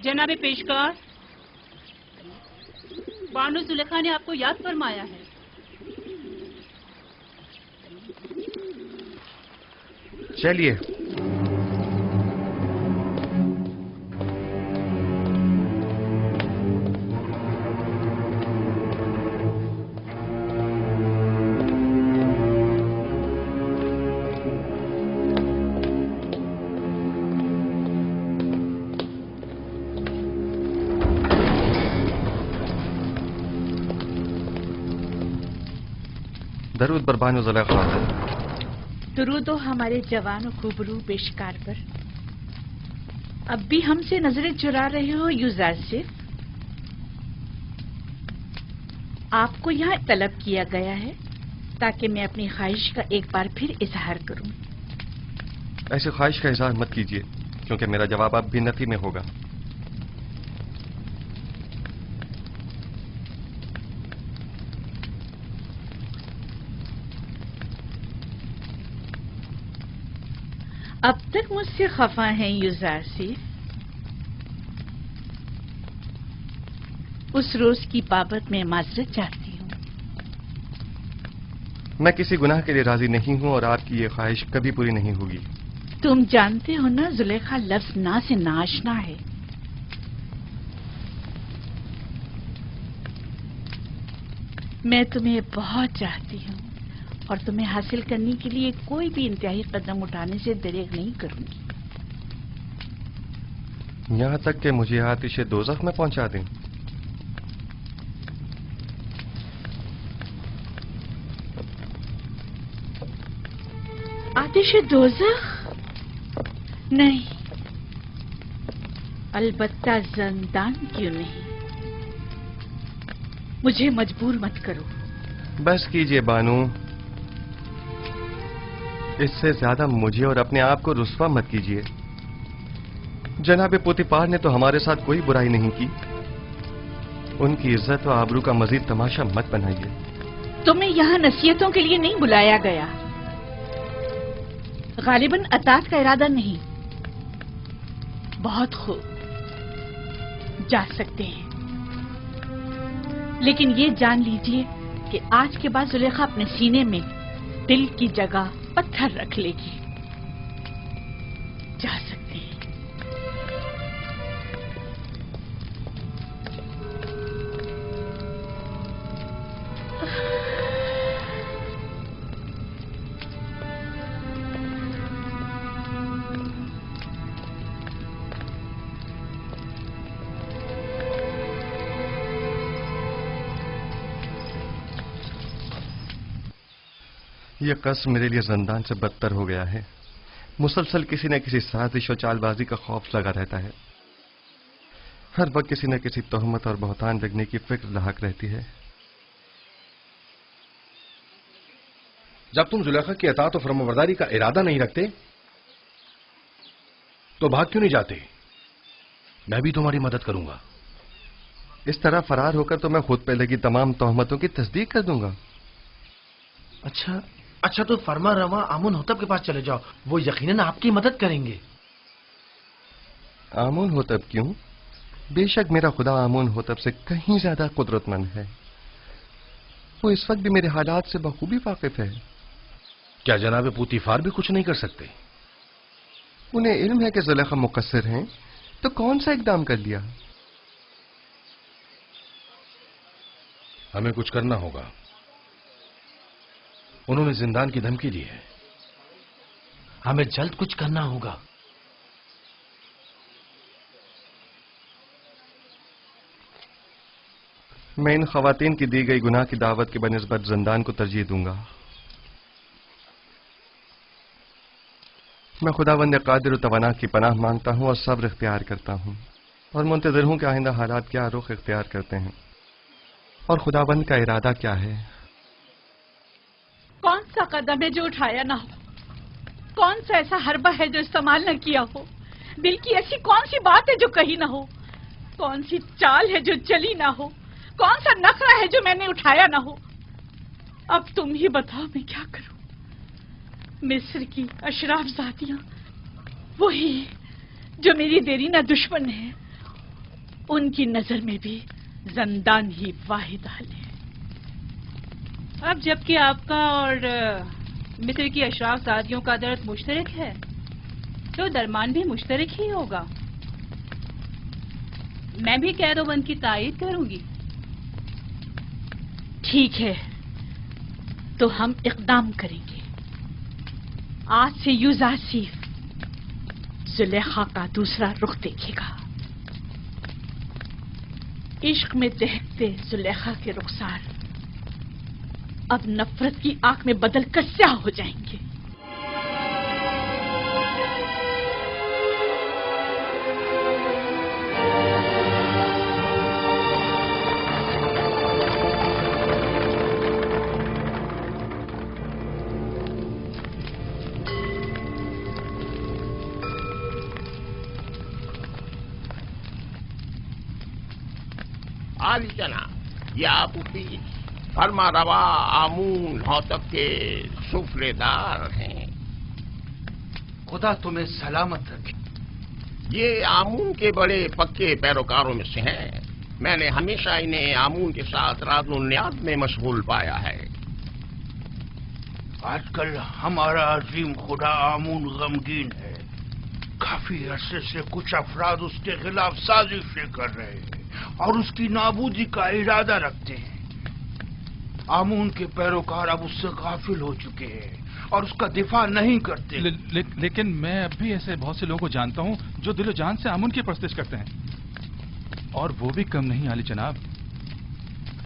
जनाब पेशकार, बानो जुलेखा ने आपको याद फरमाया है। चलिए। दरूद बर बानो जुलेखा। दरूद हो हमारे जवान और खूबरू पेशकार पर। अब भी हमसे नजरें चुरा रहे हो यूजासिफ? आपको यहाँ तलब किया गया है ताकि मैं अपनी ख्वाहिश का एक बार फिर इजहार करूं। ऐसी ख्वाहिश का इजहार मत कीजिए, क्योंकि मेरा जवाब अब भी नफी में होगा। अब तक मुझसे खफा हैं यूजासिफ। उस रोज की बाबत मैं माजरत चाहती हूँ। मैं किसी गुनाह के लिए राजी नहीं हूँ और आपकी ये ख्वाहिश कभी पूरी नहीं होगी। तुम जानते हो ना, जुलेखा लफ्ज ना से नाशना है। मैं तुम्हें बहुत चाहती हूँ और तुम्हें हासिल करने के लिए कोई भी इंतहाई कदम उठाने से दरेग नहीं करूंगी। यहाँ तक कि मुझे आतिशे दोज़ख में पहुंचा दें। आतिशे दोज़ख? नहीं, अलबत्ता ज़िंदान क्यों नहीं। मुझे मजबूर मत करो। बस कीजिए बानू, इससे ज्यादा मुझे और अपने आप को रुस्वा मत कीजिए। जनाब पोतीफार ने तो हमारे साथ कोई बुराई नहीं की। उनकी इज्जत और आबरू का मजीद तमाशा मत बनाइए। तुम्हें यहाँ नसीहतों के लिए नहीं बुलाया गया। गालिबन अतात का इरादा नहीं। बहुत खूब, जा सकते हैं, लेकिन ये जान लीजिए कि आज के बाद जुलेखा अपने सीने में दिल की जगह पत्थर रख लेगी। जा सकते हैं। यह कस्म मेरे लिए जिंदान से बदतर हो गया है। मुसलसल किसी न किसी साजिश और चालबाजी का खौफ लगा रहता है। हर वक्त किसी न किसी तोहमत और बहतान लगने की फिक्र लाहक रहती है। जब तुम जुलेखा की अतात और फरमाबरदारी का इरादा नहीं रखते तो भाग क्यों नहीं जाते? मैं भी तुम्हारी मदद करूंगा। इस तरह फरार होकर तो मैं खुद पे लगी तमाम तोहमतों की तस्दीक कर दूंगा। अच्छा तो फरमा रवा आमुन होतब के पास चले जाओ, वो यकीनन आपकी मदद करेंगे। आमुन होतब क्यों? बेशक मेरा खुदा आमुन होतब से कहीं ज्यादा कुदरतमंद है। वो इस वक्त भी मेरे हालात से बखूबी वाकिफ है। क्या जनाब पोतीफार भी कुछ नहीं कर सकते? उन्हें इल्म है कि जुलेखा मुकस्सिर हैं, तो कौन सा इकदाम कर लिया? हमें कुछ करना होगा। उन्होंने जिंदान की धमकी दी है। हमें जल्द कुछ करना होगा। मैं इन खवातीन की दी गई गुनाह की दावत के बनिस्बत जिंदान को तरजीह दूंगा। मैं खुदावंद कादिर तवाना की पनाह मांगता हूं और सब्र इख्तियार करता हूं और मुंतज़िर हूं कि आइंदा हालात क्या रुख इख्तियार करते हैं और खुदावंद का इरादा क्या है। कौन सा कदम है जो उठाया ना हो? कौन सा ऐसा हरबा है जो इस्तेमाल न किया हो? दिल की ऐसी कौन सी बात है जो कही ना हो? कौन सी चाल है जो चली ना हो? कौन सा नखरा है जो मैंने उठाया ना हो? अब तुम ही बताओ मैं क्या करूं? मिस्र की अशराफ जातियां वही जो मेरी देरीना दुश्मन है ان کی نظر میں بھی زندان ہی واحد حل ہے۔ اب جبکہ آپ کا اور مصر کی اشراف زادیوں کا درد مشترک ہے تو درمان بھی مشترک ہی ہوگا۔ میں بھی قید و بند کی تائید کروں گی۔ ٹھیک ہے، تو ہم اقدام کریں گے۔ آج سے یوزاسیف زلیخا کا دوسرا رخ دیکھے گا۔ عشق میں دہتے زلیخا کے رخسار اب نفرت کی آنکھ میں بدل کر سیاہ ہو جائیں گے۔ عالی جناب، یہ آپ کی فرما روا آمون ہوتب کے سفرے دار ہیں۔ خدا تمہیں سلامت رکھے۔ یہ آمون کے بڑے پکے پیروکاروں میں سے ہیں۔ میں نے ہمیشہ انہیں آمون کے ساتھ راز و نیاز میں مشغول پایا ہے۔ آج کل ہمارا عظیم خدا آمون غمگین ہے۔ کافی عرصے سے کچھ افراد اس کے خلاف سازشیں کر رہے ہیں اور اس کی نابودی کا ارادہ رکھتے ہیں۔ آمون کے پیروکار اب اس سے غافل ہو چکے ہیں اور اس کا دفاع نہیں کرتے۔ لیکن میں اب بھی ایسے بہت سے لوگوں کو جانتا ہوں جو دل و جان سے آمون کی پرستش کرتے ہیں، اور وہ بھی کم نہیں عالی جناب۔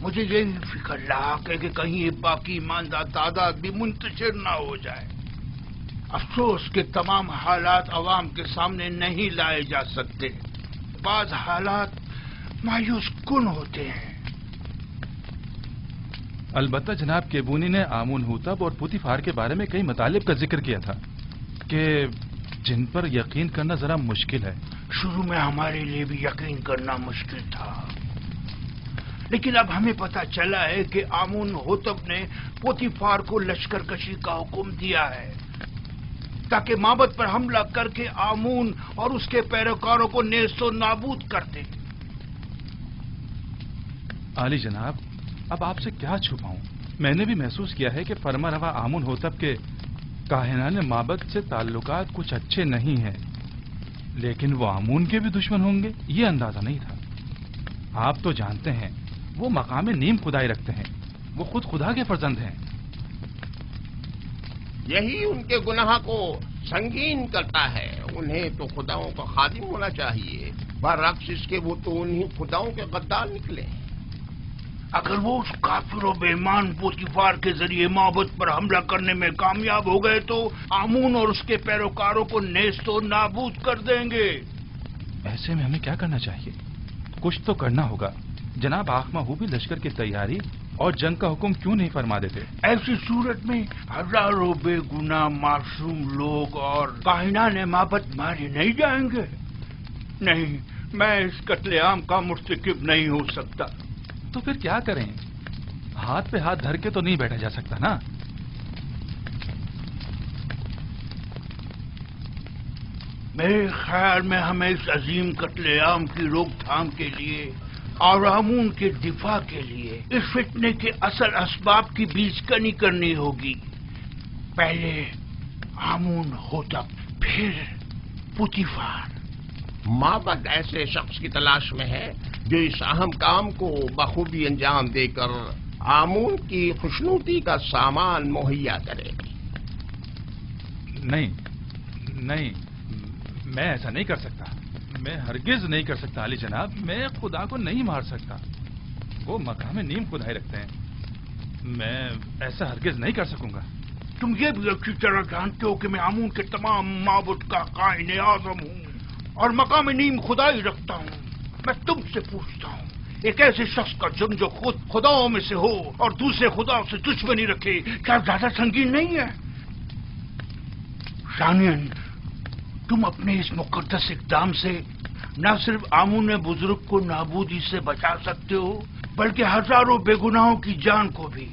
مجھے یہی فکر لاحق ہے کہ کہیں یہ باقی ایماندار تعداد بھی منتشر نہ ہو جائے۔ افسوس کہ تمام حالات عوام کے سامنے نہیں لائے جا سکتے۔ بعض حالات مایوس کن ہوتے ہیں۔ البتہ جناب کیبونی نے آمون ہوتب اور پوتیفار کے بارے میں کئی مطالب کا ذکر کیا تھا کہ جن پر یقین کرنا ذرا مشکل ہے۔ شروع میں ہمارے لیے بھی یقین کرنا مشکل تھا، لیکن اب ہمیں پتہ چلا ہے کہ آمون ہوتب نے پوتیفار کو لشکر کشی کا حکم دیا ہے تاکہ معبد پر حملہ کر کے آمون اور اس کے پیروکاروں کو نیست و نابود کر دے۔ عالی جناب، اب آپ سے کیا چھپاؤں؟ میں نے بھی محسوس کیا ہے کہ فرما روا آمون ہوتب کے کاہنان معبد سے تعلقات کچھ اچھے نہیں ہیں، لیکن وہ آمون کے بھی دشمن ہوں گے یہ اندازہ نہیں تھا۔ آپ تو جانتے ہیں وہ مقام نیم خدائی رکھتے ہیں، وہ خود خدا کے فرزند ہیں۔ یہی ان کے گناہ کو سنگین کرتا ہے۔ انہیں تو خداؤں کا خادم ہونا چاہیے، برعکس اس کے وہ تو انہیں خداؤں کے غدار نکلے۔ اگر وہ اس کافر و بے ایمان پوتیفار کے ذریعے معبد پر حملہ کرنے میں کامیاب ہو گئے تو آمون اور اس کے پیروکاروں کو نیست و نابود کر دیں گے۔ ایسے میں ہمیں کیا کرنا چاہیے؟ کچھ تو کرنا ہوگا۔ جناب آخما ہو بھی لشکر کی تیاری اور جنگ کا حکم کیوں نہیں فرما دیتے؟ ایسی صورت میں ہزاروں بے گناہ معصوم لوگ اور کاہنان معبد مارے نہیں جائیں گے؟ نہیں، میں اس قتل عام کا مرتکب نہیں ہو سکتا۔ تو پھر کیا کریں؟ ہاتھ پہ ہاتھ دھر کے تو نہیں بیٹھا جا سکتا نا۔ میرے خیال میں ہمیں اس عظیم قتل عام کی روک تھام کے لیے اور آمون کے دفاع کے لیے اس فتنے کے اصل اسباب کی بیج کنی کرنی ہوگی۔ پہلے آمون ہوتب، پھر پوتیفار۔ معبد ایسے شخص کی تلاش میں ہے جو اس اہم کام کو بخوبی انجام دے کر آمون کی خوشنودی کا سامان مہیا کرے۔ نہیں، میں ایسا نہیں کر سکتا، میں ہرگز نہیں کر سکتا علی جناب۔ میں خدا کو نہیں مار سکتا، وہ مقام نیم خدائی رکھتے ہیں، میں ایسا ہرگز نہیں کر سکوں گا۔ تم یہ بھی اچھی طرح جانتے ہو کہ میں آمون کے تمام معبد کا قائن اعظم ہوں اور مقام نیم خدائی رکھتا ہوں۔ میں تم سے پوچھتا ہوں، ایک ایسے شخص کا جرم جو خود خداؤں میں سے ہو اور دوسرے خداؤں سے دشمنی رکھے، کیا زیادہ سنگین نہیں ہے؟ ثانیاً، تم اپنے اس مقدس اقدام سے نہ صرف آمون بزرگ کو نابودی سے بچا سکتے ہو بلکہ ہزاروں بے گناہوں کی جان کو بھی۔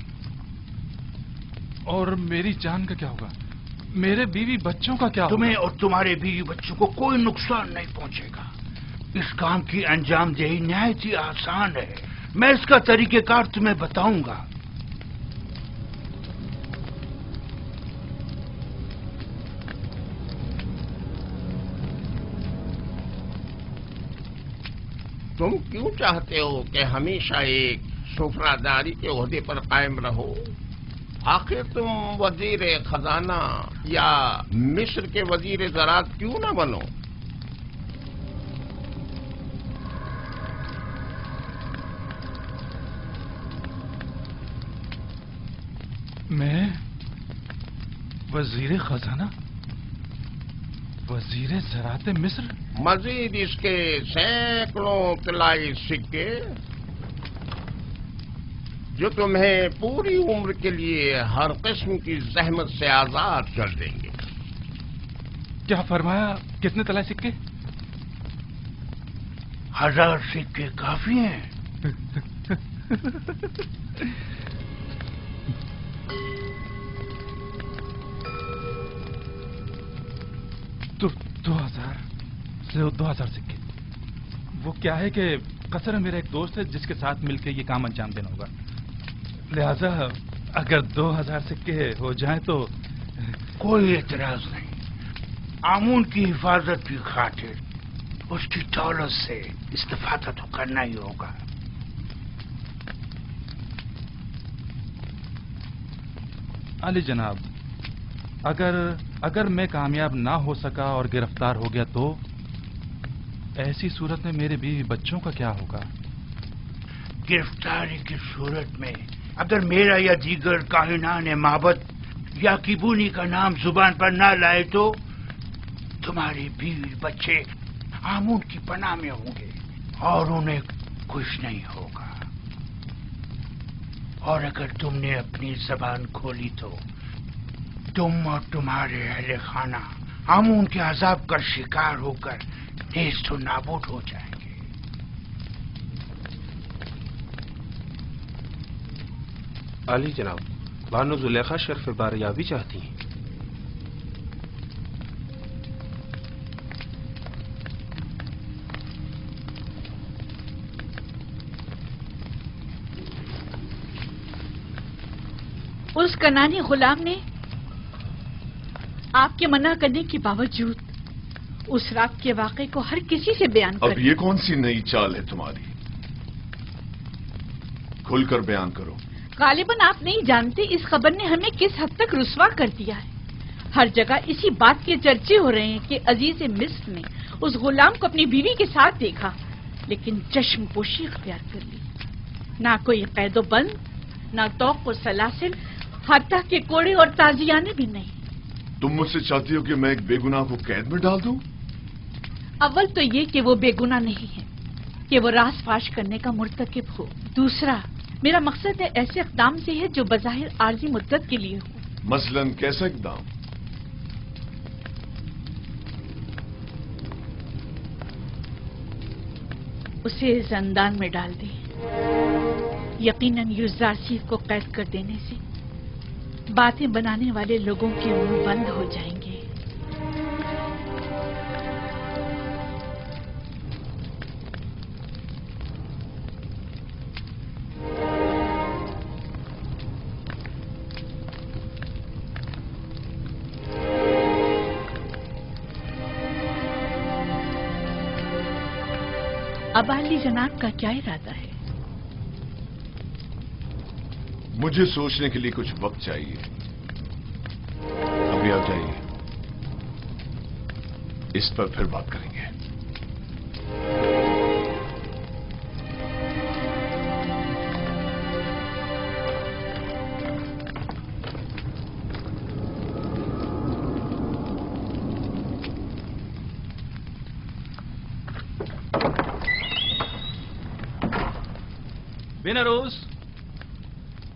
اور میری جان کا کیا ہوگا؟ میرے بیوی بچوں کا کیا ہوگا؟ تمہیں اور تمہارے بیوی بچوں کو کوئی نقصان نہیں پہنچے گا۔ اس کام کی انجام دہی نہایت ہی آسان ہے. میں اس کا طریقہ کار تمہیں بتاؤں گا. تم کیوں چاہتے ہو کہ ہمیشہ ایک سفراداری کے عہدے پر قائم رہو؟ آخر تم وزیر خزانہ یا مصر کے وزیر زراعت کیوں نہ بنو؟ میں وزیر خزانہ، وزیر زراعت مصر؟ مزید اس کے سینکڑوں طلائی سکے جو تمہیں پوری عمر کے لیے ہر قسم کی زحمت سے آزاد کر دیں گے. کیا فرمایا؟ کتنے طلائی سکے؟ 1000 سکے کافی ہیں. تو 2000 سکے. وہ کیا ہے کہ قصر میرا ایک دوست ہے جس کے ساتھ مل کے یہ کام انجام دینا ہوگا، لہذا اگر 2000 سکے ہو جائیں تو. کوئی اعتراض نہیں. آمون کی حفاظت کی خاطر اس کی دولت سے استفادہ تو کرنا ہی ہوگا. علی جناب، اگر میں کامیاب نہ ہو سکا اور گرفتار ہو گیا تو ایسی صورت میں میرے بیوی بچوں کا کیا ہوگا؟ گرفتاری کی صورت میں اگر میرا یا دیگر کاہنان معبد یا کیبونی کا نام زبان پر نہ لائے تو تمہارے بیوی بچے آمون کی پناہ میں ہوں گے اور انہیں کچھ نہیں ہوگا. اور اگر تم نے اپنی زبان کھولی تو تم اور تمہارے اہل خانہ آمون کے عذاب کا شکار ہو کر نیست و نابود ہو جائیں گے. علی جناب، بانو زلیخا شرف باریابی چاہتی ہیں. اس کنانی غلام نے آپ کے منع کرنے کے باوجود اس رات کے واقعے کو ہر کسی سے بیان کر. اب یہ کون سی نئی چال ہے تمہاری؟ کھل کر بیان کرو. غالباً آپ نہیں جانتے اس خبر نے ہمیں کس حد تک رسوا کر دیا ہے. ہر جگہ اسی بات کے چرچے ہو رہے ہیں کہ عزیز مصر نے اس غلام کو اپنی بیوی کے ساتھ دیکھا لیکن چشم پوشی اختیار کر لی. نہ کوئی قید و بند، نہ توق و سلاسل، حتیٰ کہ کوڑے اور تازیانے بھی نہیں. تم مجھ سے چاہتی ہو کہ میں ایک بے گناہ کو قید میں ڈال دوں؟ اول تو یہ کہ وہ بے گناہ نہیں ہے کہ وہ راز فاش کرنے کا مرتکب ہو. دوسرا، میرا مقصد ہے ایسے اقدام سے ہے جو بظاہر عارضی مدت کے لیے ہو. مثلاً کیسا اقدام؟ اسے زندان میں ڈال دیں. یقیناً یوزارسیف کو قید کر دینے سے باتیں بنانے والے لوگوں کے منہ بند ہو جائیں گے. اب علی جناب کا کیا ارادہ ہے؟ مجھے سوچنے کے لیے کچھ وقت چاہیے. ابھی آپ جائیے، اس پر پھر بات کریں گے.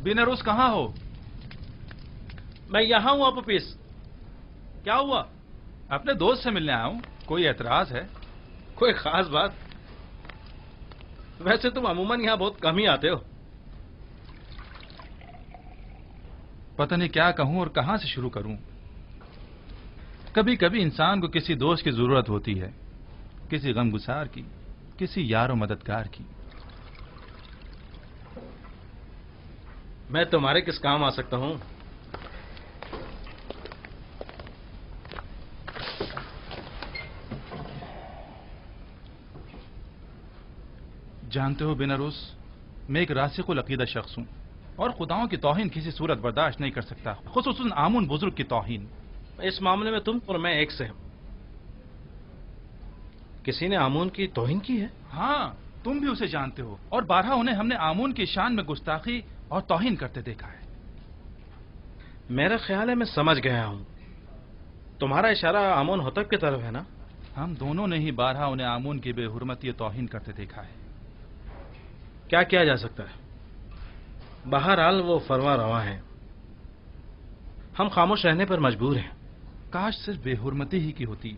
بینروس کہاں ہو؟ میں یہاں ہوں اپوپیس. کیا ہوا؟ اپنے دوست سے ملنے آیا ہوں. کوئی اعتراض ہے؟ کوئی خاص بات؟ ویسے تم عموماً یہاں بہت کم ہی آتے ہو. پتہ نہیں کیا کہوں اور کہاں سے شروع کروں. کبھی کبھی انسان کو کسی دوست کی ضرورت ہوتی ہے، کسی غمگسار کی، किसी यार और मददगार की। मैं तुम्हारे किस काम आ सकता हूं? जानते हो बेनारूस, मैं एक रासिकुल अकीदा शख्स हूं और खुदाओं की तौहीन किसी सूरत बर्दाश्त नहीं कर सकता, खुसूसन आमुन बुजुर्ग की तौहीन। इस मामले में तुम और मैं एक से हैं। किसी ने आमून की तौहीन की है? हाँ, तुम भी उसे जानते हो और बारहा उन्हें हमने आमून की शान में गुस्ताखी और तौहीन करते देखा है। मेरा ख्याल है मैं समझ गया हूं। तुम्हारा इशारा आमून होतब की तरफ है ना? हम दोनों ने ही बारहा उन्हें आमून की बेहुरमती तौहीन करते देखा है। क्या किया जा सकता है? बहरहाल वो फरवा रवा है, हम खामोश रहने पर मजबूर हैं। काश सिर्फ बेहुरमती ही की होती,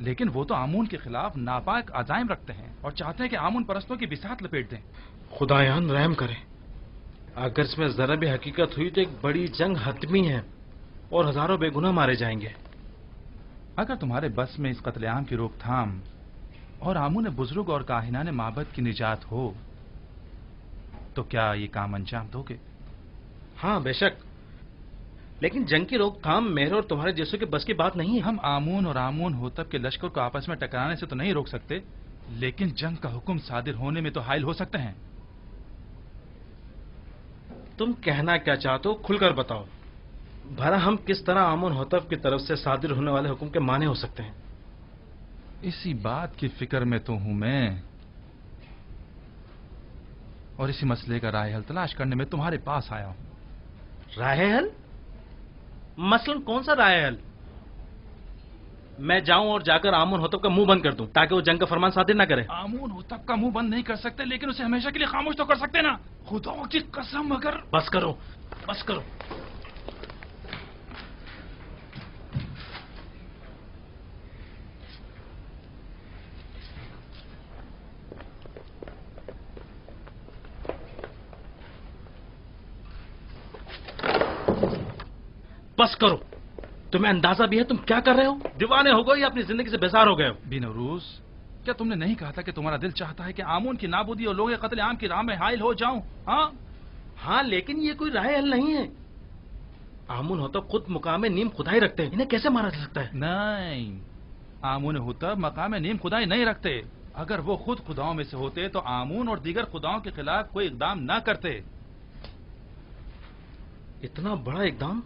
लेकिन वो तो आमून के खिलाफ नापाक अजाइम रखते हैं और चाहते हैं कि आमून परस्तों की बिसात लपेट दें। खुदायान रहम करे, अगर इसमें जरा भी हकीकत हुई तो एक बड़ी जंग हतमी है और हजारों बेगुनाह मारे जाएंगे। अगर तुम्हारे बस में इस कत्लेआम की रोकथाम और आमून बुजुर्ग और काहिनाने माबद की निजात हो तो क्या ये काम अंजाम दोगे? हाँ बेशक, लेकिन जंग की रोकथाम मेरे और तुम्हारे जैसों के बस की बात नहीं है। हम आमून और आमून होतब के लश्कर को आपस में टकराने से तो नहीं रोक सकते, लेकिन जंग का हुक्म सादिर होने में तो हायल हो सकते हैं। तुम कहना क्या चाहते हो, खुलकर बताओ। भला हम किस तरह आमून होतब की तरफ से सादिर होने वाले हुक्म के माने हो सकते हैं? इसी बात की फिक्र में तो हूं मैं, और इसी मसले का राह हल तलाश करने में तुम्हारे पास आया हूं। राह हल? मसलन कौन सा राह हल? मैं जाऊं और जाकर आमून होतब का मुंह बंद कर दूं ताकि वो जंग का फरमान सादिर ना करे? आमून होतब का मुंह बंद नहीं कर सकते, लेकिन उसे हमेशा के लिए खामोश तो कर सकते ना। खुदा की कसम, अगर... बस करो, बस करो। बस करो, तुम्हें अंदाजा भी है तुम क्या कर रहे हो? दीवाने हो गए या अपनी जिंदगी से बेजार हो गए हो? बेनरूस, क्या तुमने नहीं कहा था कि तुम्हारा दिल चाहता है कि आमून की नाबूदी और लोग कत्ल आम की राह में हायल हो जाऊं? हाँ, लेकिन ये कोई राह हल नहीं है। आमून होतब खुद मुकाम नीम खुदाई रखते हैं, इन्हें कैसे मारा जा सकता है? नहीं, आमून होतब मकाम नीम खुदाई नहीं रखते। अगर वो खुद खुदाओं में से होते तो आमून और दीगर खुदाओं के खिलाफ कोई इकदाम न करते। इतना बड़ा इकदाम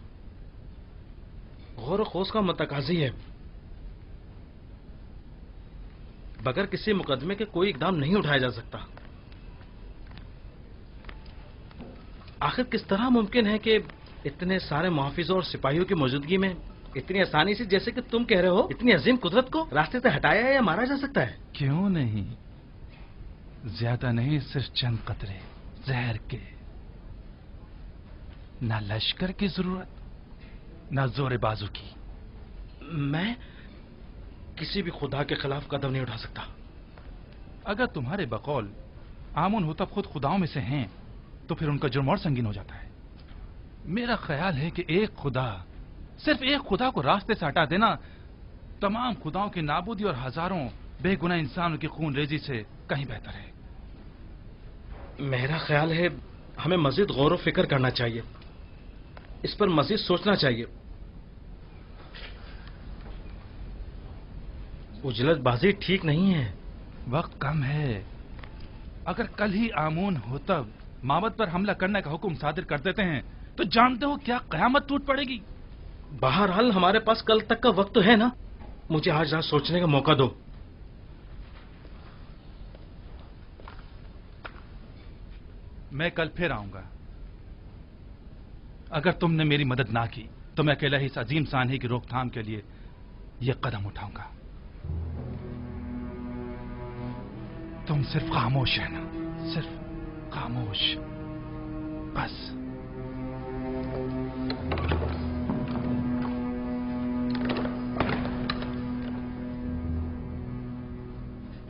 गौर खोज का मतकाजी है। बगैर किसी मुकदमे के कोई इकदाम नहीं उठाया जा सकता। आखिर किस तरह मुमकिन है कि इतने सारे मुहाफिजों और सिपाहियों की मौजूदगी में इतनी आसानी से, जैसे कि तुम कह रहे हो, इतनी अजीम कुदरत को रास्ते से हटाया या मारा जा सकता है? क्यों नहीं, ज्यादा नहीं, सिर्फ चंद कतरे जहर के। ना लश्कर की जरूरत, ना जोरे बाजू की। मैं किसी भी खुदा के खिलाफ कदम नहीं उठा सकता। अगर तुम्हारे बकौल आमून होतब खुद खुदाओं में से हैं तो फिर उनका जुर्म और संगीन हो जाता है। मेरा ख्याल है कि एक खुदा, सिर्फ एक खुदा को रास्ते से हटा देना तमाम खुदाओं की नाबूदी और हजारों बेगुनाह इंसानों की खून रेजी से कहीं बेहतर है। मेरा ख्याल है हमें मजीद गौर व फिक्र करना चाहिए, इस पर मजीद सोचना चाहिए। उजलतबाजी ठीक नहीं है। वक्त कम है। अगर कल ही आमून होतब माबद पर हमला करने का हुक्म सादिर कर देते हैं तो जानते हो क्या कयामत टूट पड़ेगी। बहरहाल हमारे पास कल तक का वक्त तो है ना, मुझे आज रात सोचने का मौका दो। मैं कल फिर आऊंगा। अगर तुमने मेरी मदद ना की तो मैं अकेला ही इस अजीम सानही की रोकथाम के लिए यह कदम उठाऊंगा। तुम सिर्फ खामोश रहना, सिर्फ खामोश, बस।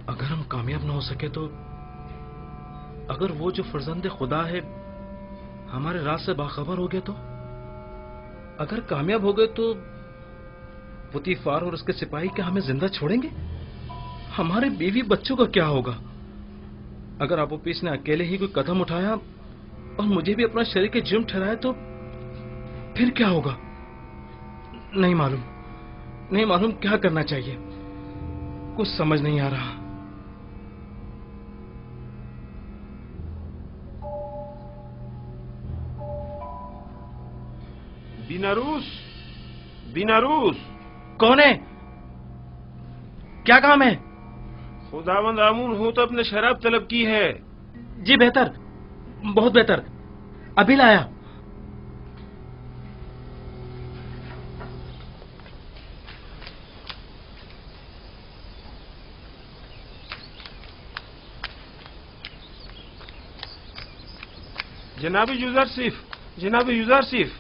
अगर हम कामयाब ना हो सके तो, अगर वो जो फर्जंद खुदा है हमारे राज से बाखबर हो गया तो, अगर कामयाब हो गए तो पुतीफार और उसके सिपाही क्या हमें जिंदा छोड़ेंगे? हमारे बीवी बच्चों का क्या होगा? अगर अपोपिस ने अकेले ही कोई कदम उठाया और मुझे भी अपना शरीर के जिम ठहराया तो फिर क्या होगा? नहीं मालूम क्या करना चाहिए, कुछ समझ नहीं आ रहा। बीनारूस कौन है? क्या काम है? खुदावंद आमून होतब ने शराब तलब की है। जी बेहतर, बहुत बेहतर, अभी लाया। जनाब यूजारसिफ, जनाब यूजारसिफ,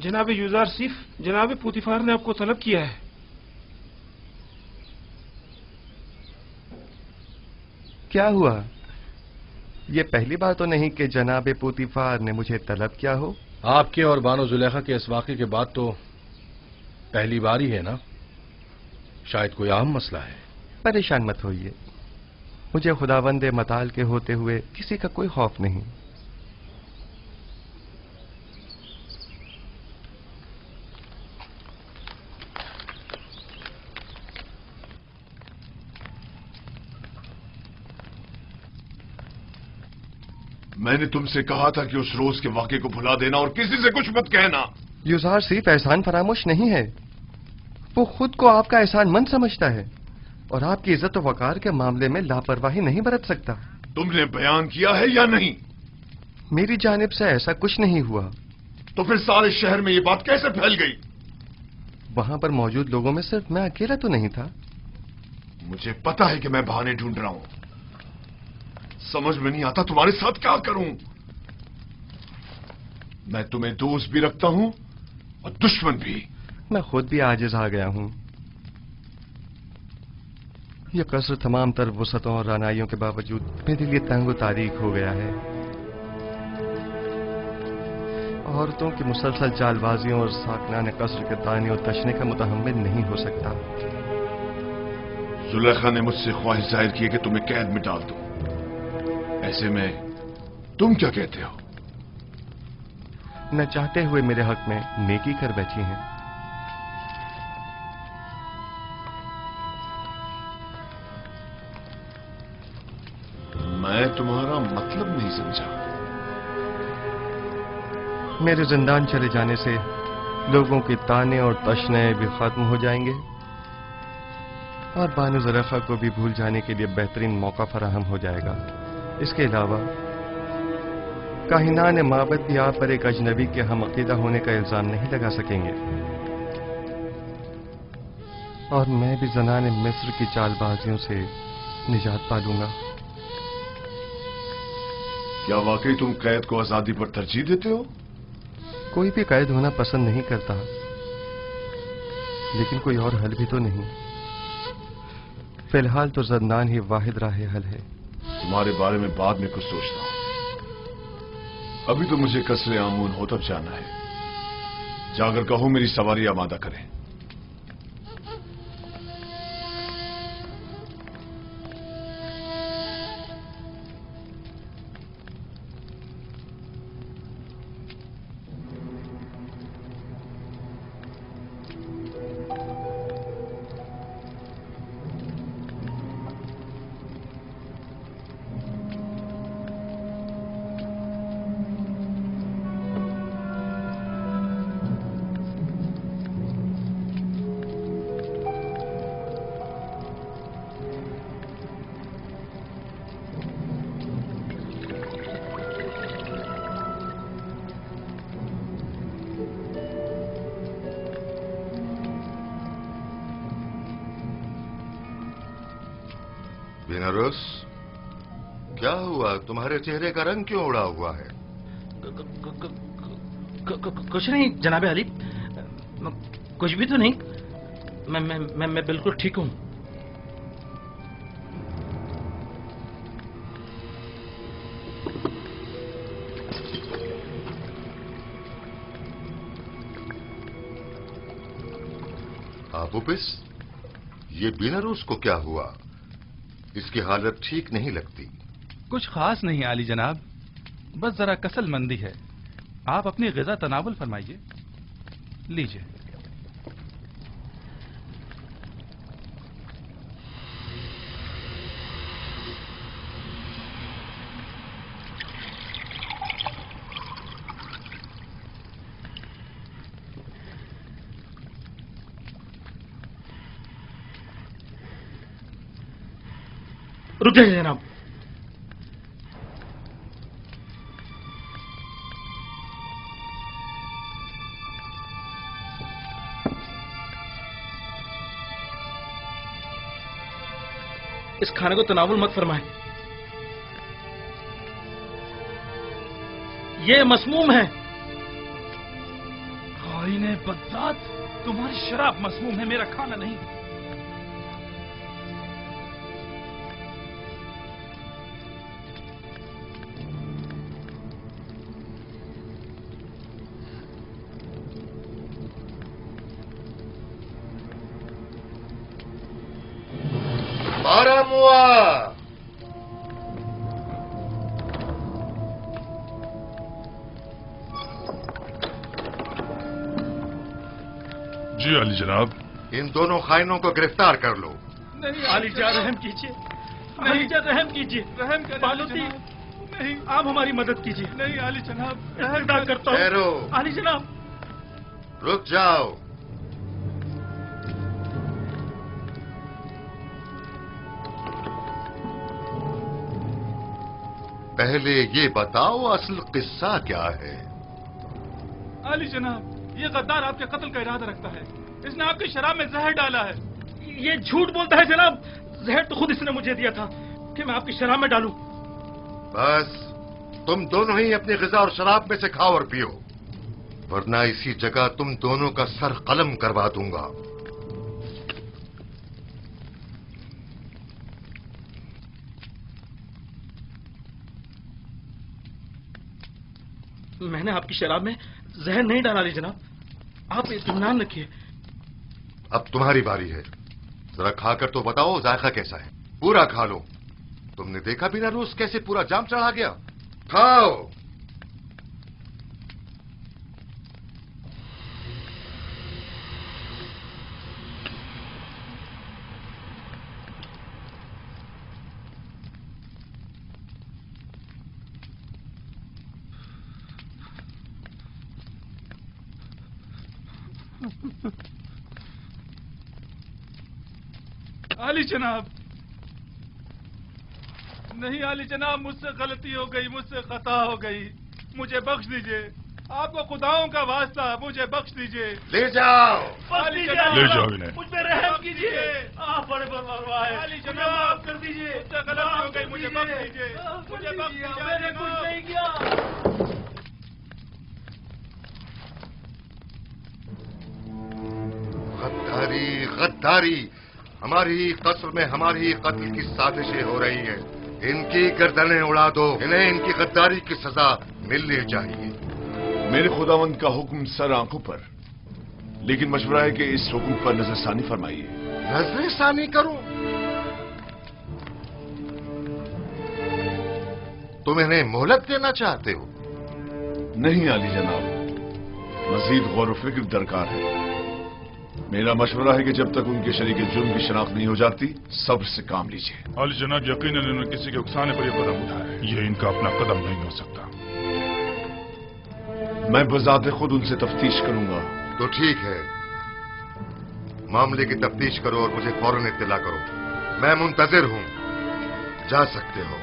जनाब यूजारसिफ, जनाब पुतिफार ने आपको तलब किया है। क्या हुआ? ये पहली बार तो नहीं कि जनाब पुतिफार ने मुझे तलब किया हो। आपके और बानो जुलेखा के इस वाक़े के बाद तो पहली बार ही है ना? शायद कोई अहम मसला है। परेशान मत होइए, मुझे खुदावंदे मताल के होते हुए किसी का कोई खौफ नहीं। मैंने तुमसे कहा था कि उस रोज के वाक़े को भुला देना और किसी से कुछ मत कहना। यूज़ार सिर्फ एहसान फरामोश नहीं है, वो खुद को आपका एहसानमंद समझता है और आपकी इज्जत और वकार के मामले में लापरवाही नहीं बरत सकता। तुमने बयान किया है या नहीं? मेरी जानिब से ऐसा कुछ नहीं हुआ। तो फिर सारे शहर में ये बात कैसे फैल गई? वहां पर मौजूद लोगों में सिर्फ मैं अकेला तो नहीं था। मुझे पता है कि मैं बहाने ढूंढ रहा हूं, समझ में नहीं आता तुम्हारे साथ क्या करूं। मैं तुम्हें दोस्त भी रखता हूं और दुश्मन भी। मैं खुद भी आजिज आ गया हूं। यह कसर तमाम तर वसतों और रानाइयों के बावजूद मेरे लिए तंग तारीख हो गया है। औरतों की मुसलसल चालबाजियों और साकनाने कसर के ताने और तशने का मुतहम्मिल नहीं हो सकता। जुलेखा ने मुझसे ख्वाहिश जाहिर की है कि तुम्हें कैद में डाल दूं। ऐसे में तुम क्या कहते हो? न चाहते हुए मेरे हक में नेकी कर बैठी हैं। मैं तुम्हारा मतलब नहीं समझा। मेरे जिंदान चले जाने से लोगों के ताने और तशने भी खत्म हो जाएंगे और बानो जुलेखा को भी भूल जाने के लिए बेहतरीन मौका फराहम हो जाएगा। इसके अलावा काहिनान माबद भी आप पर एक अजनबी के हम अकीदा होने का इल्जाम नहीं लगा सकेंगे और मैं भी ज़नाने मिस्र की चालबाजियों से निजात पा लूंगा। क्या वाकई तुम कैद को आजादी पर तरजीह देते हो? कोई भी कैद होना पसंद नहीं करता, लेकिन कोई और हल भी तो नहीं। फिलहाल तो ज़ंदान ही वाहिद राह हल है। तुम्हारे बारे में बाद में कुछ सोचता हूं, अभी तो मुझे कसरे आमून होतब जाना है। जाकर कहो मेरी सवारी आमादा करें। बीनारूस, क्या हुआ? तुम्हारे चेहरे का रंग क्यों उड़ा हुआ है? कुछ नहीं जनाबे अली, कुछ भी तो नहीं। मैं बिल्कुल ठीक हूं। अपोपिस, ये बीनारूस को क्या हुआ? इसकी हालत ठीक नहीं लगती। کچھ خاص نہیں عالی جناب، بس ذرا کسل مندی ہے. آپ اپنی غذا تناول فرمائیے. لیجئے. رک جائیے جناب. اس کھانے کو تناول مت فرمائیں، یہ مسموم ہے. خائن بدذات، تمہاری شراب مسموم ہے، میرا کھانا نہیں. جی علی جناب. ان دونوں خائنوں کو گرفتار کر لو. نہیں علی جان، رحم کیجیے. علی جان رحم کیجیے. رحم کریں بالوتی، نہیں آپ ہماری مدد کیجیے. نہیں علی جناب، ادا کرتا ہوں. ٹھہرو. علی جناب رک جاؤ. پہلے یہ بتاؤ اصل قصہ کیا ہے؟ علی جناب، یہ غدار آپ کے قتل کا ارادہ رکھتا ہے. اس نے آپ کی شراب میں زہر ڈالا ہے. یہ جھوٹ بولتا ہے جناب. زہر تو خود اس نے مجھے دیا تھا کہ میں آپ کی شراب میں ڈالوں. بس تم دونوں ہی اپنی غذا اور شراب میں سے کھاؤ اور پیو، ورنہ اسی جگہ تم دونوں کا سر قلم کروا دوں گا. میں نے آپ کی شراب میں زہر نہیں ڈالا علی جناب، آپ اطمینان رکھیے. اب تمہاری باری ہے، ذرا کھا کر تو بتاؤ ذائقہ کیسا ہے. پورا کھا لو. تم نے دیکھا بنا روز کیسے پورا جام چڑھا گیا. کھاؤ. علی جناب، نہیں علی جناب، مجھ سے غلطی ہو گئی، مجھ سے خطا ہو گئی، مجھے بخش دیجئے. آپ کو خداؤں کا واسطہ، مجھے بخش دیجئے. لے جاؤ. علی جناب، لے جاؤ انہیں. مجھ پہ رحم کیجیے. آپ بڑے پرواہ ہیں. علی جناب، معاف کر دیجیے. مجھ سے غلطی ہو گئی، مجھے بخش دیجئے. مجھے بخش دیجئے. میں نے کچھ نہیں کیا. غداری غداری. ہماری ہی قصر میں ہماری ہی قتل کی سازشیں ہو رہی ہیں. ان کی گردنیں اڑا دو. انہیں ان کی غداری کی سزا ملنی چاہیے. میرے خداوند کا حکم سر آنکھوں پر، لیکن مشورہ ہے کہ اس حکم پر نظر ثانی فرمائیے. نظر ثانی کروں؟ تم انہیں مہلت دینا چاہتے ہو؟ نہیں علی جناب، مزید غور و فکر درکار ہے. میرا مشورہ ہے کہ جب تک ان کے شریک جرم کی شناخت نہیں ہو جاتی، صبر سے کام لیجیے. علی جناب، یقیناً انہوں نے کسی کے اکسانے پر یہ قدم اٹھایا ہے. یہ ان کا اپنا قدم نہیں ہو سکتا. میں بذات خود ان سے تفتیش کروں گا. تو ٹھیک ہے، معاملے کی تفتیش کرو اور مجھے فوراً اطلاع کرو. میں منتظر ہوں. جا سکتے ہو.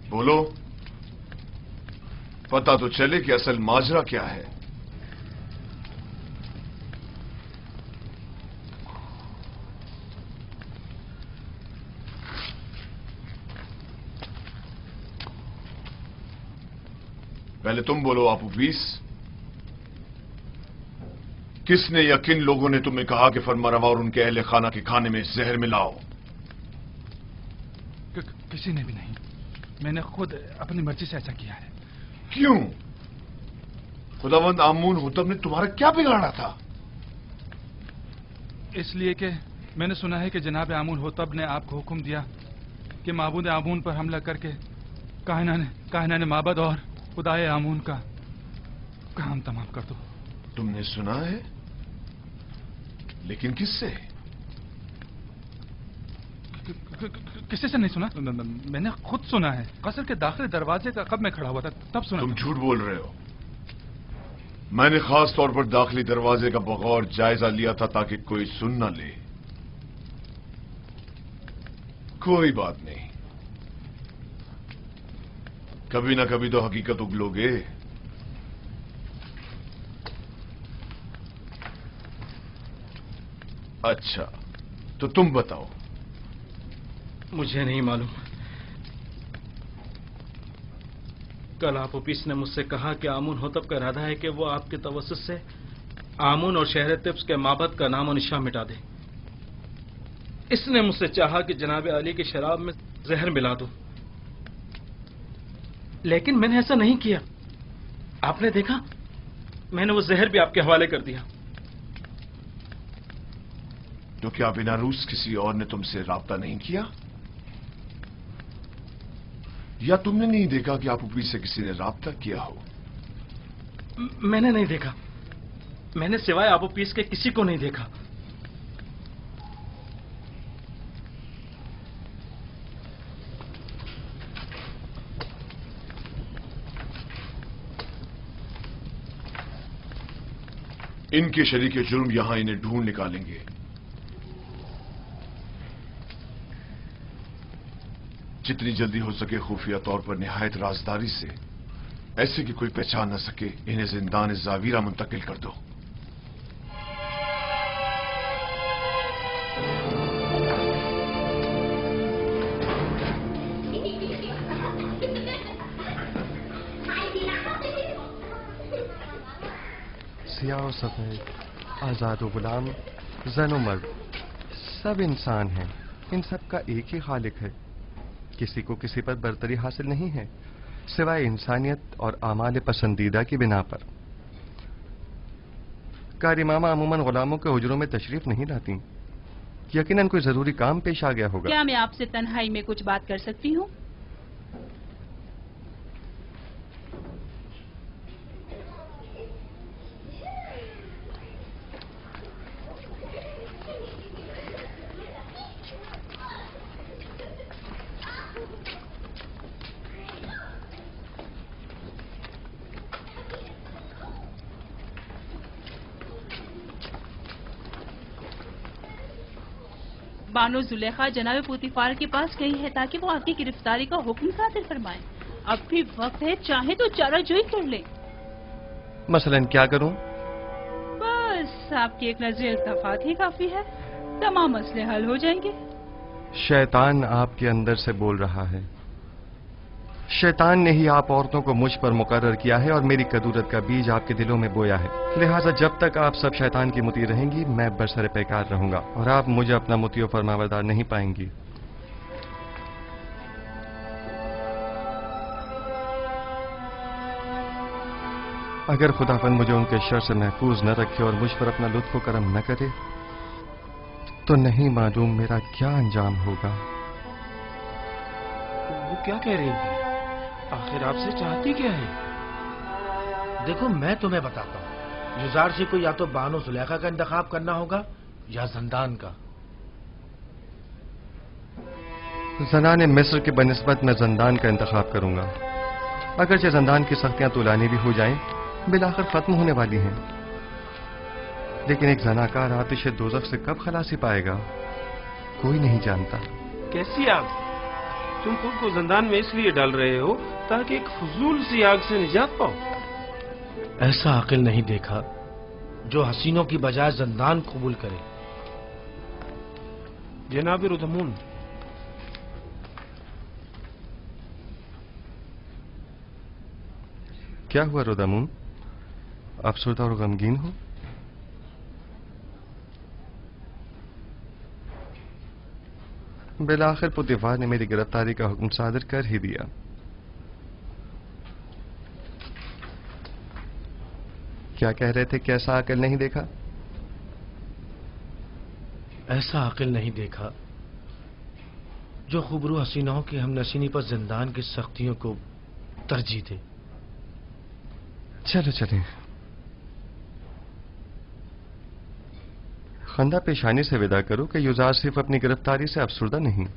بولو، پتا تو چلے کہ اصل ماجرا کیا ہے. पहले तुम बोलो आपूपीस, किसने या किन लोगों ने तुम्हें कहा कि फरमारवा और उनके अहले खाना के खाने में जहर मिलाओ? किसी ने भी नहीं, मैंने खुद अपनी मर्जी से ऐसा किया है। क्यों? खुदावंद आमून हुतब ने तुम्हारा क्या बिगाड़ा था? इसलिए कि मैंने सुना है कि जनाब आमून होतब ने आपको हुक्म दिया कि माबूद आमून पर हमला करके कायनाने माबद और खुदाए आमून का काम तमाम कर दो। तुमने सुना है? लेकिन किससे? किसी से नहीं सुना, मैंने खुद सुना है। कसर के दाखिली दरवाजे का कब मैं खड़ा हुआ था तब सुना। तुम झूठ बोल रहे हो। मैंने खास तौर पर दाखिली दरवाजे का बगौर जायजा लिया था ताकि कोई सुन न ले। कोई बात नहीं, कभी ना कभी तो हकीकत उगलोगे। अच्छा, तो तुम बताओ। मुझे नहीं मालूम। कल आपूपीस ने मुझसे कहा कि आमून होतब का इरादा है कि वो आपके तवस्सुस से आमून और शहर तिब्स के माबद का नाम और निशान मिटा दे। इसने मुझसे चाहा कि जनाब अली की शराब में जहर मिला दूं, लेकिन मैंने ऐसा नहीं किया। आपने देखा, मैंने वो जहर भी आपके हवाले कर दिया। तो क्या बिना रूस किसी और ने तुमसे राब्ता नहीं किया? या तुमने नहीं देखा कि आपूपीस से किसी ने राब्ता किया हो? मैंने नहीं देखा। मैंने सिवाय आपूपीस के किसी को नहीं देखा। इनके शरीके जुर्म यहां इन्हें ढूंढ निकालेंगे। जितनी जल्दी हो सके खुफिया तौर पर निहायत राजदारी से, ऐसे कि कोई पहचान न सके, इन्हें जिंदान जावीरा मुंतकिल कर दो। सियाह और सफेद, आजाद और गुलाम, जन और मर्द, सब इंसान हैं। इन सब का एक ही खालिक है। किसी को किसी पर बरतरी हासिल नहीं है सिवाय इंसानियत और आमाल पसंदीदा की बिना पर। कारी मामा अमूमन गुलामों के हुजरों में तशरीफ नहीं लाती। यकीनन कोई जरूरी काम पेश आ गया होगा। क्या मैं आपसे तन्हाई में कुछ बात कर सकती हूँ? बानो जुलेखा जनाब पुतिफार के पास गई है ताकि वो आपकी गिरफ्तारी का हुक्म सादिर फरमाए। अब भी वक्त है, चाहे तो चाराजोई कर ले। मसलन क्या करूं? बस आपकी एक नजर इल्तफात ही काफी है, तमाम मसले हल हो जाएंगे। शैतान आपके अंदर से बोल रहा है। शैतान ने ही आप औरतों को मुझ पर मुकर्रर किया है और मेरी कदूरत का बीज आपके दिलों में बोया है। लिहाजा जब तक आप सब शैतान की मुती रहेंगी, मैं बरसरे पैकार रहूंगा और आप मुझे अपना मुती और फरमाबरदार नहीं पाएंगी। अगर खुदावंद मुझे उनके शर से महफूज न रखे और मुझ पर अपना लुत्फ करम न करे, तो नहीं मालूम मेरा क्या अंजाम होगा। वो क्या कह रही थी? आखिर आपसे चाहती क्या है? देखो, मैं तुम्हें बताता हूँ। युजारशी को या तो बानो जुलेखा का इंतखाब करना होगा या जंदान का। जनाने मिस्र के बनिस्बत मैं जंदान का इंतखाब करूंगा। अगरचे जंदान की सख्तियां तुलानी भी हो जाएं, बिलाखिर खत्म होने वाली हैं, लेकिन एक जनाकार आतिश दोज़ख से कब खलासी पाएगा, कोई नहीं जानता। कैसी आग? तुम खुद को जंदान में इसलिए डाल रहे हो ताकि एक फजूल सी आग से निजात पाओ। ऐसा अकिल नहीं देखा जो हसीनों की बजाय जंदान कबूल करे। जनाब रुदमून, क्या हुआ रोदामुन? अफसरदा और गमगीन हो? बिलाखिर पुतिफार ने मेरी गिरफ्तारी का हुक्म सादर कर ही दिया। क्या कह रहे थे? कैसा अकल नहीं देखा? ऐसा अकल नहीं देखा जो खुबरू हसीनाओं की हमनशीनी पर जिंदान की सख्तियों को तरजीह दे। चलो चलें। खंदा पेशानी से विदा करो कि युजार सिर्फ अपनी गिरफ्तारी से अफसरदा नहीं।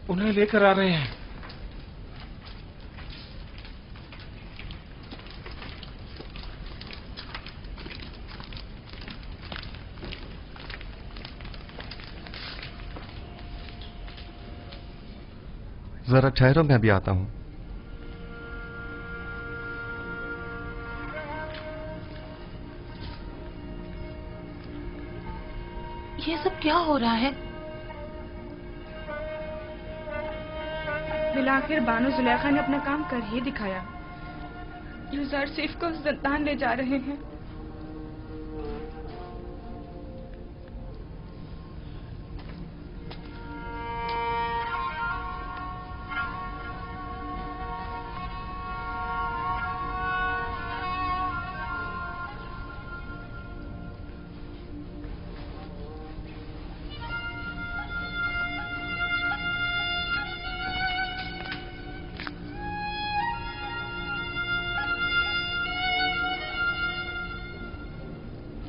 उन्हें लेकर आ रहे हैं। जरा ठहरो, मैं अभी आता हूं। ये सब क्या हो रहा है? बिलाखिर बानो जुलेखा ने अपना काम कर ही दिखाया। यूज़र सिर्फ को जिंदान ले जा रहे हैं।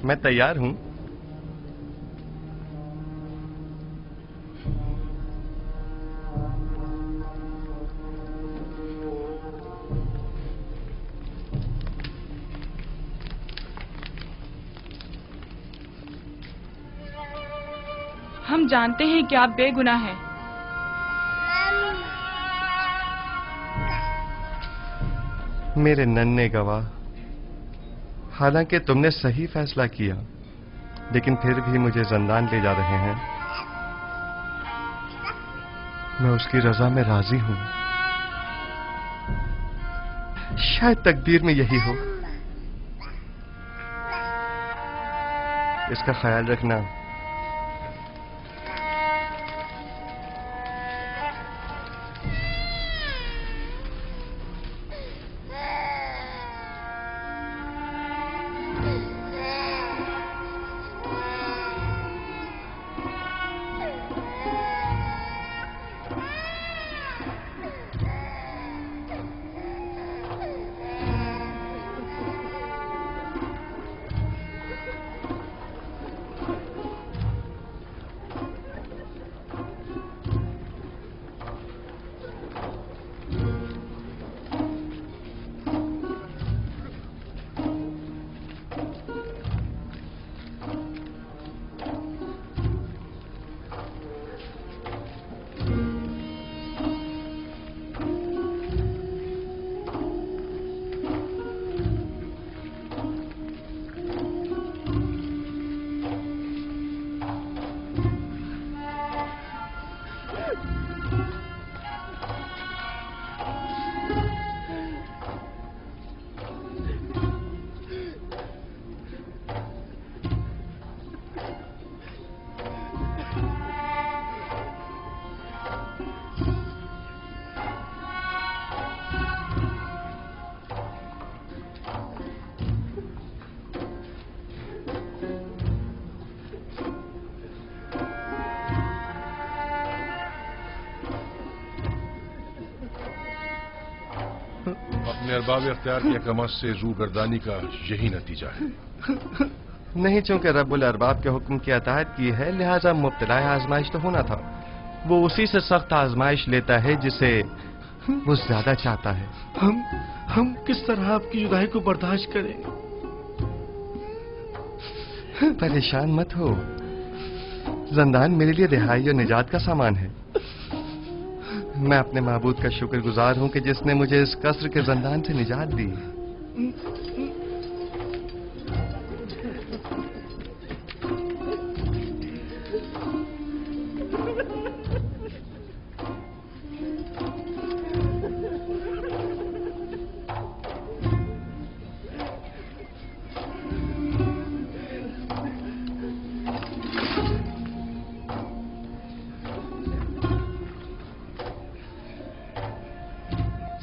मैं तैयार हूं। हम जानते हैं कि आप बेगुनाह हैं। मेरे नन्हे गवाह, हालांकि तुमने सही फैसला किया, लेकिन फिर भी मुझे जिंदान ले जा रहे हैं। मैं उसकी रजा में राजी हूं। शायद तकदीर में यही हो। इसका ख्याल रखना। अपने अरबाब इख्तियार की कमस से रू गर्दानी का यही नतीजा है। नहीं, चूंकि रब्बुल अरबाब के हुक्म की अताअत की है, लिहाजा मुब्तला आजमाइश तो होना था। वो उसी से सख्त आजमाइश लेता है जिसे वो ज्यादा चाहता है। हम किस तरह आपकी जुदाई को बर्दाश्त करें? परेशान मत हो। जिंदान मेरे लिए रिहाई और निजात का सामान है। मैं अपने माबूद का शुक्रगुजार हूं कि जिसने मुझे इस कसर के जिंदान से निजात दी।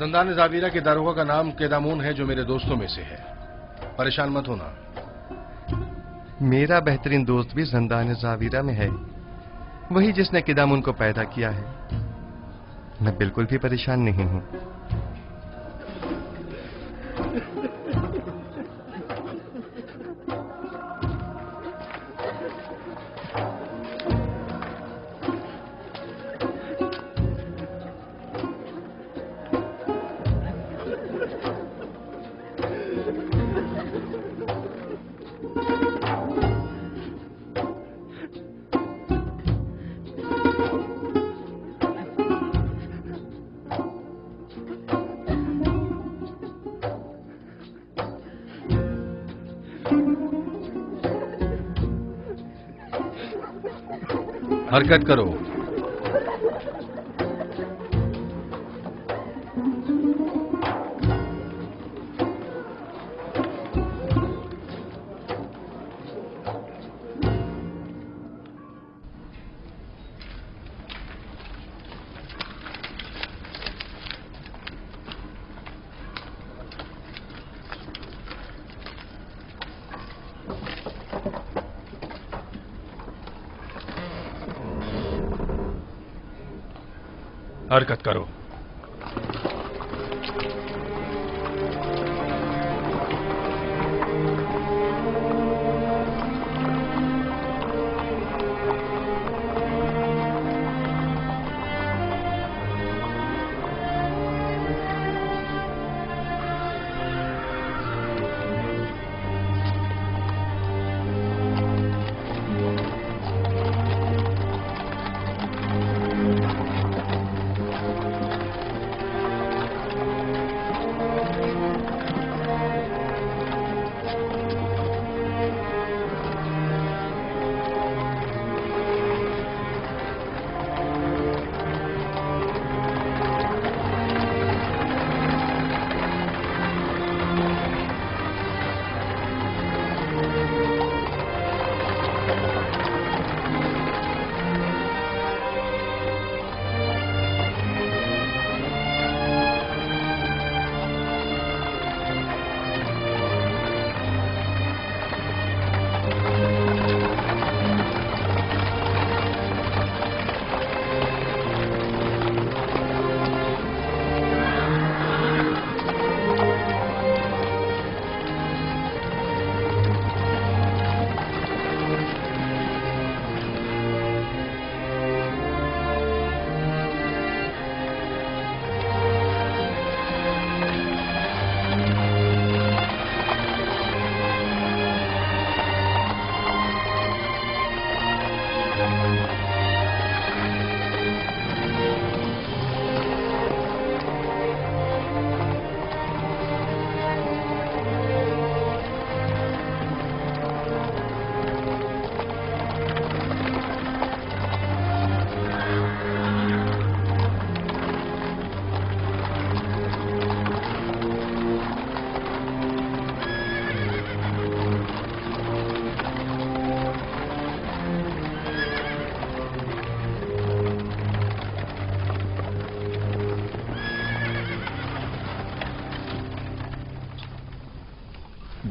زندان زاویرہ کے داروغہ کا نام قیدامون ہے، جو میرے دوستوں میں سے ہے. پریشان مت ہونا. میرا بہترین دوست بھی زندان زاویرہ میں ہے، وہی جس نے قیدامون کو پیدا کیا ہے. میں بالکل بھی پریشان نہیں ہوں. حرکت کرو. حرکت کرو.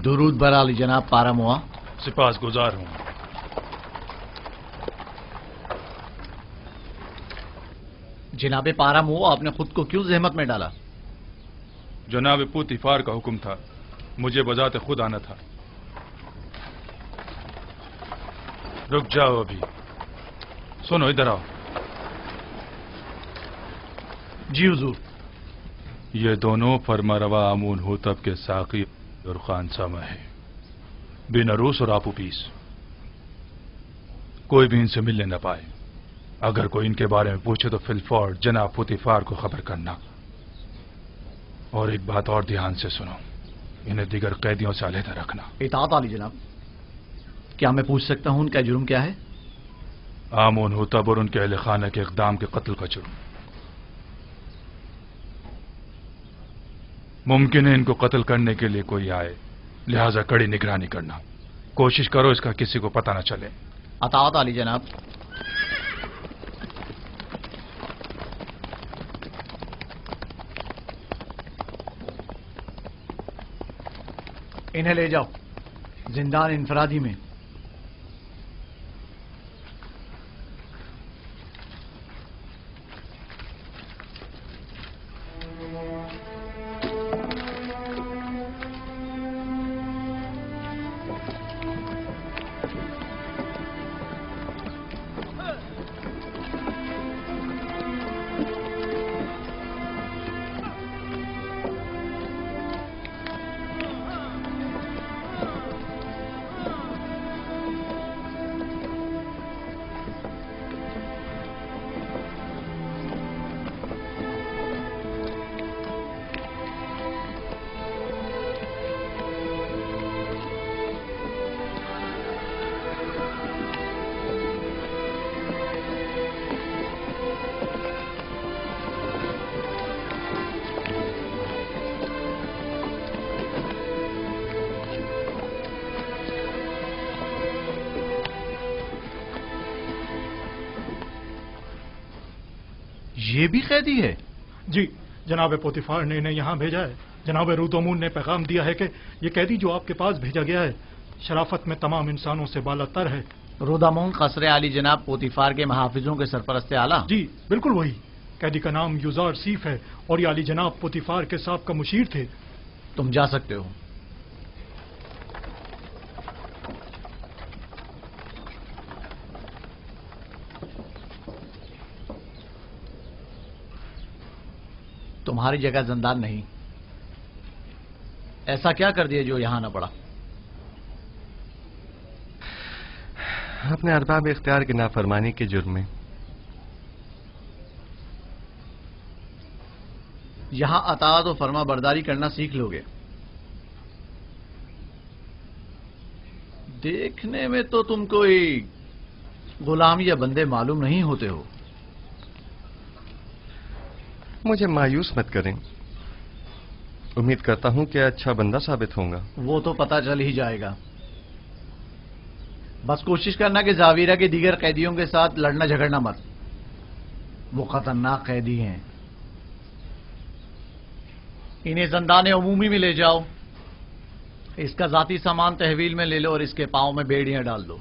درود بر علی جناب پاراموا. سپاس گزار ہوں. جناب پاراموا، آپ نے خود کو کیوں زحمت میں ڈالا؟ جناب پوتیفار کا حکم تھا، مجھے بذات خود آنا تھا. رک جاؤ ابھی. سنو، ادھر آؤ. جی حضور. یہ دونوں فرماروا آمون ہوتب کے ساقی اور خانسامہ ہے، بن عروس اور آپو پیس. کوئی بھی ان سے ملنے نہ پائے. اگر کوئی ان کے بارے میں پوچھے تو فی الفور جناب پوتیفار کو خبر کرنا. اور ایک بات اور دھیان سے سنو، انہیں دیگر قیدیوں سے علیحدہ رکھنا. اطاعت علی جناب. کیا میں پوچھ سکتا ہوں ان کا جرم کیا ہے؟ آمون ہوتب اور ان کے اہل خانہ کے اقدام کے قتل کا جرم. ممکن ہے ان کو قتل کرنے کے لیے کوئی آئے، لہذا کڑی نگرانی کرنا. کوشش کرو اس کا کسی کو پتہ نہ چلے. اطاعت علی جناب. انہیں لے جاؤ زندان انفرادی میں. یہ بھی قیدی ہے؟ جی جناب پوتیفار نے انہیں یہاں بھیجا ہے. جناب رودومون نے پیغام دیا ہے کہ یہ قیدی جو آپ کے پاس بھیجا گیا ہے شرافت میں تمام انسانوں سے بالا تر ہے. رودامون قصر عالی جناب پوتیفار کے محافظوں کے سرپرست اعلیٰ؟ جی بالکل وہی. قیدی کا نام یوزار سیف ہے اور یہ عالی جناب پوتیفار کے سابقہ مشیر تھے. تم جا سکتے ہو. تمہاری جگہ زندان نہیں. ایسا کیا کر دیا جو یہاں نہ پڑا؟ اپنے ارباب اختیار کی نافرمانی کے جرم میں. یہاں اطاعت و فرما برداری کرنا سیکھ لو گے. دیکھنے میں تو تم کوئی غلام یا بندے معلوم نہیں ہوتے ہو. مجھے مایوس مت کریں. امید کرتا ہوں کہ اچھا بندہ ثابت ہوں گا. وہ تو پتہ چل ہی جائے گا. بس کوشش کرنا کہ زاویرہ کے دیگر قیدیوں کے ساتھ لڑنا جھگڑنا مت. وہ خطرناک قیدی ہیں. انہیں زندان عمومی میں لے جاؤ. اس کا ذاتی سامان تحویل میں لے لو اور اس کے پاؤں میں بیڑیاں ڈال دو.